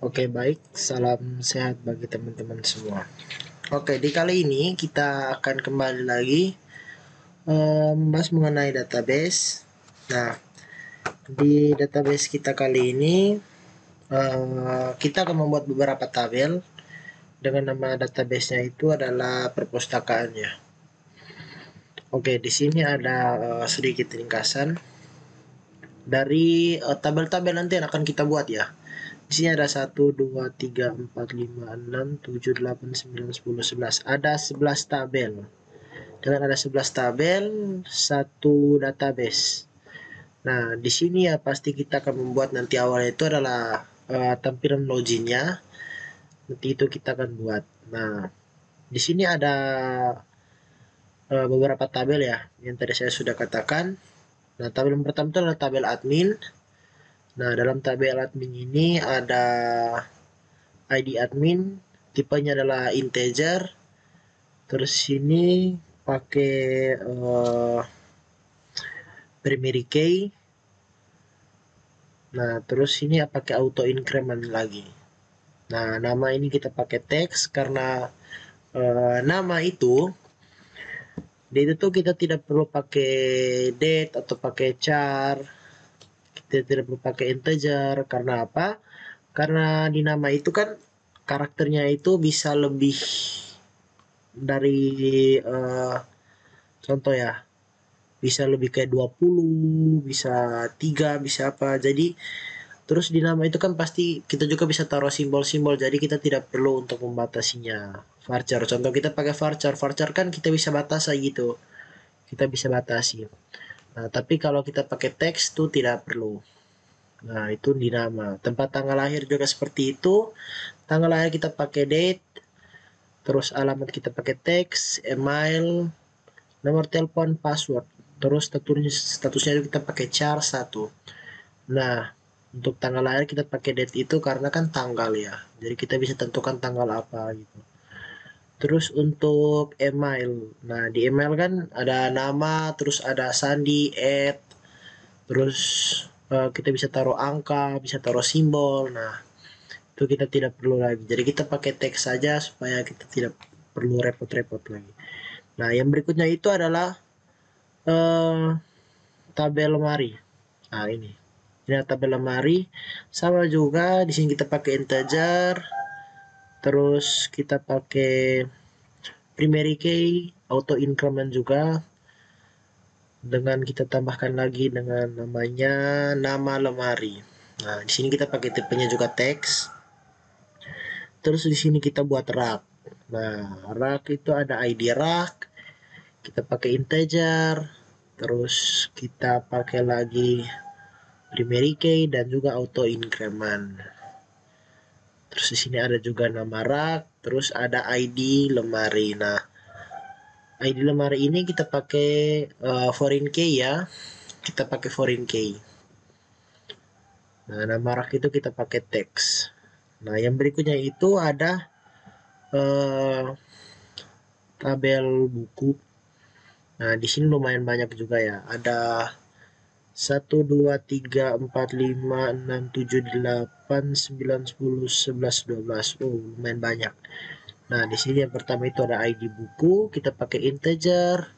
Oke, baik. Salam sehat bagi teman-teman semua. Oke, di kali ini kita akan kembali lagi membahas mengenai database. Nah, di database kita kali ini kita akan membuat beberapa tabel dengan nama database-nya itu adalah perpustakaannya. Oke, di sini ada sedikit ringkasan dari tabel-tabel nanti yang akan kita buat ya. Di sini ada 1, 2, 3, 4, 5, 6, 7, 8, 9, 10, 11. Ada 11 tabel. Dengan ada 11 tabel, satu database. Nah, di sini ya pasti kita akan membuat nanti awalnya itu adalah tampilan loginnya. Nanti itu kita akan buat. Nah, di sini ada beberapa tabel ya, yang tadi saya sudah katakan. Nah, tabel yang pertama itu adalah tabel admin. Nah, dalam tabel admin ini ada ID admin, tipenya adalah integer. Terus sini pakai primary key. Nah, terus sini pakai auto increment lagi. Nah, nama ini kita pakai teks karena nama itu di itu tuh kita tidak perlu pakai date atau pakai char. Kita tidak perlu pakai integer. Karena apa? Karena di nama itu kan karakternya itu bisa lebih dari contoh ya, bisa lebih kayak 20, bisa 3, bisa apa. Jadi terus di nama itu kan pasti kita juga bisa taruh simbol-simbol, jadi kita tidak perlu untuk membatasinya. Varchar, contoh kita pakai varchar, varchar kan kita bisa batasi gitu, kita bisa batasi. Nah, tapi kalau kita pakai teks tuh tidak perlu. Nah, itu di nama. Tempat tanggal lahir juga seperti itu. Tanggal lahir kita pakai date, terus alamat kita pakai teks, email, nomor telepon, password. Terus statusnya kita pakai char 1. Nah, untuk tanggal lahir kita pakai date itu karena kan tanggal ya. Jadi kita bisa tentukan tanggal apa gitu. Terus untuk email. Nah, di email kan ada nama, terus ada sandi, terus kita bisa taruh angka, bisa taruh simbol. Nah, itu kita tidak perlu lagi. Jadi kita pakai teks saja supaya kita tidak perlu repot-repot lagi. Nah, yang berikutnya itu adalah eh, tabel lemari. Nah, ini. Ini tabel lemari. Sama juga di sini kita pakai integer. Terus kita pakai primary key, auto increment juga. Dengan kita tambahkan lagi dengan namanya nama lemari. Nah, di sini kita pakai tipenya juga teks. Terus di sini kita buat rak. Nah, rak itu ada ID rak. Kita pakai integer. Terus kita pakai lagi primary key dan juga auto increment. Terus di sini ada juga nama rak, terus ada ID lemari. Nah, ID lemari ini kita pakai foreign key ya. Kita pakai foreign key. Nah, nama rak itu kita pakai teks. Nah, yang berikutnya itu ada tabel buku. Nah, di sini lumayan banyak juga ya. Ada 1, 2, 3, 4, 5, 6, 7, 8, 9, 10, 11, 12. Oh, lumayan banyak. Nah, di sini yang pertama itu ada ID buku, kita pakai integer,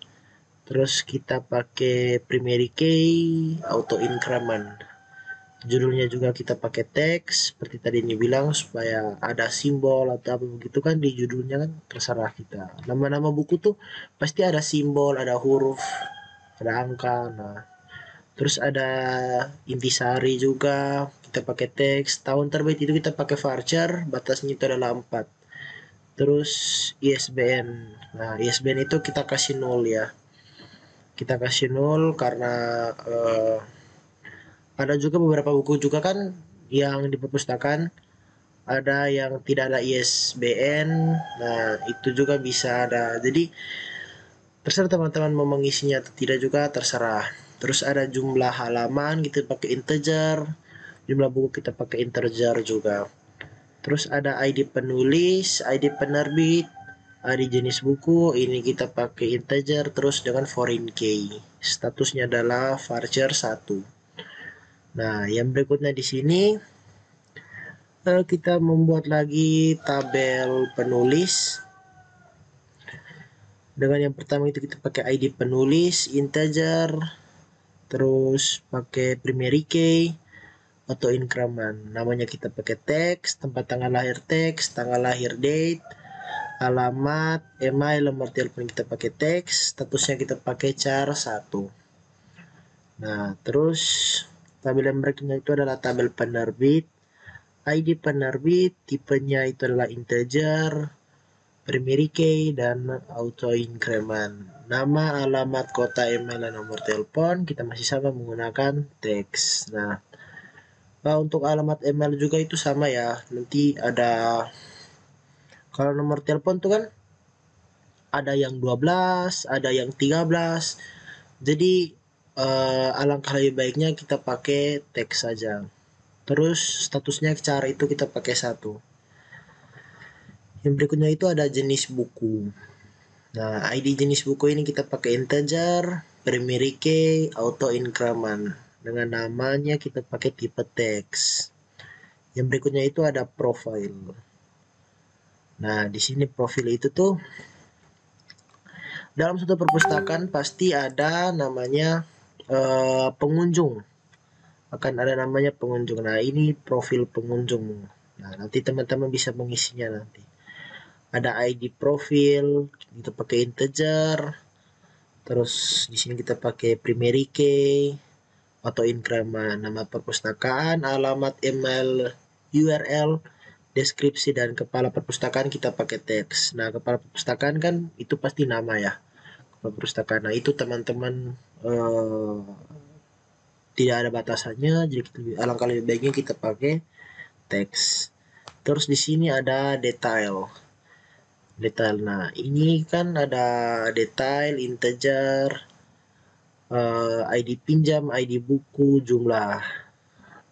terus kita pakai primary key, auto increment. Judulnya juga kita pakai teks, seperti tadi ini bilang supaya ada simbol atau apa begitu kan di judulnya kan terserah kita. Nama-nama buku tuh pasti ada simbol, ada huruf, ada angka. Nah, terus ada intisari juga, kita pakai teks. Tahun terbit itu kita pakai varchar, batasnya itu adalah 4. Terus ISBN. Nah, ISBN itu kita kasih 0 ya. Kita kasih 0 karena ada juga beberapa buku juga kan yang di perpustakaan ada yang tidak ada ISBN. Nah, itu juga bisa ada. Jadi terserah teman-teman mau mengisinya atau tidak juga terserah. Terus ada jumlah halaman kita pakai integer, jumlah buku kita pakai integer juga. Terus ada ID penulis, ID penerbit, ID jenis buku, ini kita pakai integer terus dengan foreign key. Statusnya adalah varchar 1. Nah, yang berikutnya di sini kita membuat lagi tabel penulis. Dengan yang pertama itu kita pakai ID penulis integer, terus pakai primary key atau increment. Namanya kita pakai teks, tempat tanggal lahir teks, tanggal lahir date, alamat, email, nomor telepon kita pakai teks, statusnya kita pakai char 1. Nah, terus tabel yang berikutnya itu adalah tabel penerbit. ID penerbit, tipenya itu adalah integer, primary key, dan auto increment. Nama, alamat, kota, email, dan nomor telepon kita masih sama menggunakan teks. Nah, untuk alamat email juga itu sama ya. Nanti ada, kalau nomor telepon tuh kan ada yang 12, ada yang 13. Jadi alangkah lebih baiknya kita pakai teks saja. Terus statusnya cara itu kita pakai 1. Yang berikutnya itu ada jenis buku. Nah, ID jenis buku ini kita pakai integer, primary key, auto increment. Dengan namanya kita pakai tipe teks. Yang berikutnya itu ada profile. Nah, di sini profil itu tuh dalam satu perpustakaan pasti ada namanya pengunjung. Akan ada namanya pengunjung. Nah, ini profil pengunjung. Nah, nanti teman-teman bisa mengisinya nanti. Ada ID profil, kita pakai integer. Terus di sini kita pakai primary key atau increment, nama perpustakaan, alamat, email, URL, deskripsi, dan kepala perpustakaan kita pakai teks. Nah, kepala perpustakaan kan itu pasti nama ya. Kepala perpustakaan. Nah, itu teman-teman tidak ada batasannya, jadi alangkah lebih baiknya kita pakai teks. Terus di sini ada detail. Detail. Nah, ini kan ada detail, integer, ID pinjam, ID buku, jumlah,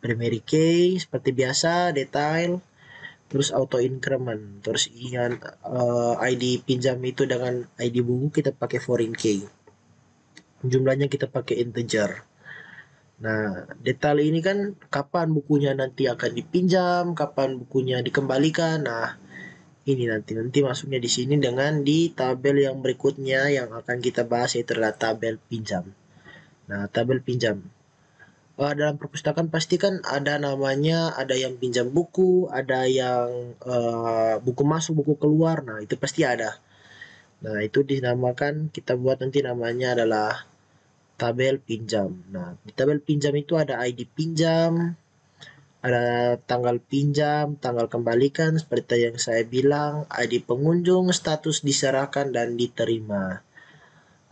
primary key seperti biasa, detail, terus auto increment. Terus ingat ID pinjam itu dengan ID buku kita pakai foreign key. Jumlahnya kita pakai integer. Nah, detail ini kan kapan bukunya nanti akan dipinjam, kapan bukunya dikembalikan. Nah, ini nanti masuknya di sini dengan di tabel yang berikutnya yang akan kita bahas, yaitu adalah tabel pinjam. Nah, tabel pinjam. Dalam perpustakaan pasti kan ada namanya, ada yang pinjam buku, ada yang buku masuk, buku keluar. Nah, itu pasti ada. Nah, itu dinamakan, kita buat nanti namanya adalah tabel pinjam. Nah, di tabel pinjam itu ada ID pinjam, ada tanggal pinjam, tanggal kembalikan seperti yang saya bilang, ID pengunjung, status diserahkan dan diterima.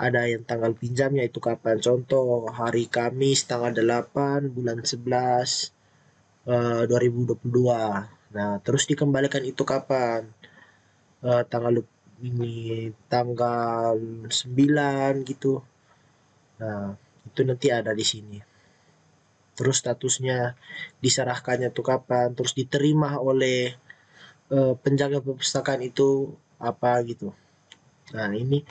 Ada yang tanggal pinjamnya itu kapan. Contoh hari Kamis tanggal 8 bulan 11 2022. Nah, terus dikembalikan itu kapan? Tanggal ini tanggal 9 gitu. Nah, itu nanti ada di sini. Terus statusnya diserahkannya tuh kapan, terus diterima oleh penjaga perpustakaan itu apa gitu. Nah, ini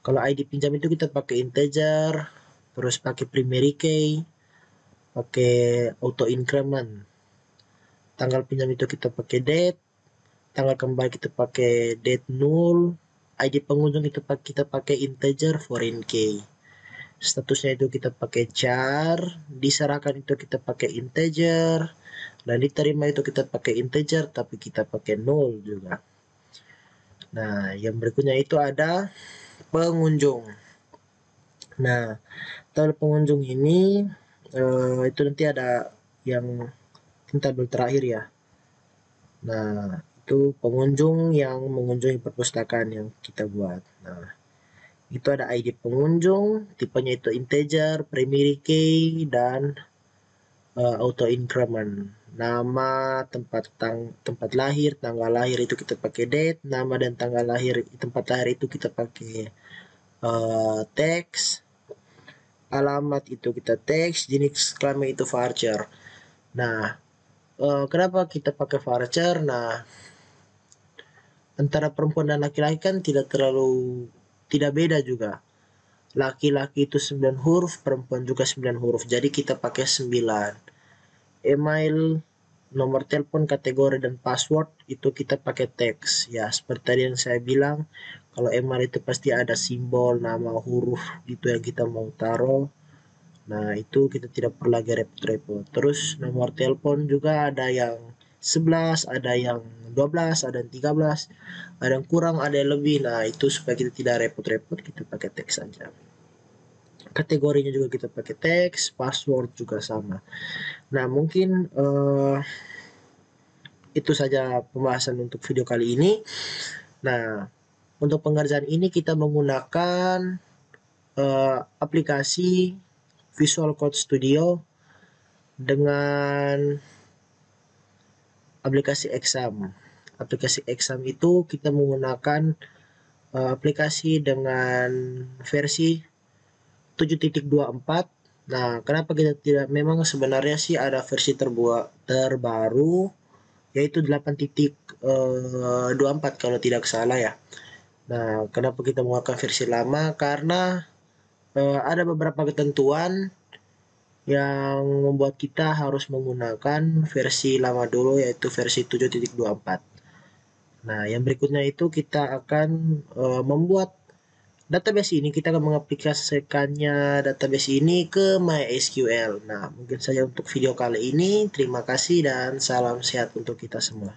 kalau ID pinjam itu kita pakai integer, terus pakai primary key, pakai auto increment. Tanggal pinjam itu kita pakai date, tanggal kembali kita pakai date null, ID pengunjung kita pakai integer foreign key. Statusnya itu kita pakai char, diserahkan itu kita pakai integer, dan diterima itu kita pakai integer tapi kita pakai null juga. Nah, yang berikutnya itu ada pengunjung. Nah, tabel pengunjung ini itu nanti ada yang tabel terakhir ya. Nah, itu pengunjung yang mengunjungi perpustakaan yang kita buat. Nah, itu ada ID pengunjung, tipenya itu integer, primary key, dan auto increment. Nama, tempat lahir, tanggal lahir itu kita pakai date, nama dan tanggal lahir, tempat lahir itu kita pakai teks, alamat itu kita teks, jenis kelamin itu varchar. Nah, kenapa kita pakai varchar? Nah, antara perempuan dan laki-laki kan tidak beda juga. Laki-laki itu 9 huruf, perempuan juga 9 huruf. Jadi kita pakai 9. Email nomor telepon, kategori, dan password itu kita pakai teks. Ya, seperti tadi yang saya bilang, kalau email itu pasti ada simbol, nama, huruf gitu yang kita mau taruh. Nah, itu kita tidak perlu lagi repot-repot. Terus nomor telepon juga ada yang 11, ada yang 12, ada yang 13, ada yang kurang, ada yang lebih. Nah, itu supaya kita tidak repot-repot, kita pakai teks saja. Kategorinya juga kita pakai teks, password juga sama. Nah, mungkin itu saja pembahasan untuk video kali ini. Nah, untuk pengerjaan ini kita menggunakan aplikasi Visual Code Studio dengan aplikasi Exam. Aplikasi Exam itu kita menggunakan aplikasi dengan versi 7.24. Nah, kenapa kita tidak, memang sebenarnya sih ada versi terbaru yaitu 8.24 kalau tidak salah ya. Nah, kenapa kita menggunakan versi lama? Karena ada beberapa ketentuan yang membuat kita harus menggunakan versi lama dulu yaitu versi 7.24. Nah, yang berikutnya itu kita akan membuat database ini, kita akan mengaplikasikannya database ini ke MySQL. Nah, mungkin saja untuk video kali ini. Terima kasih dan salam sehat untuk kita semua.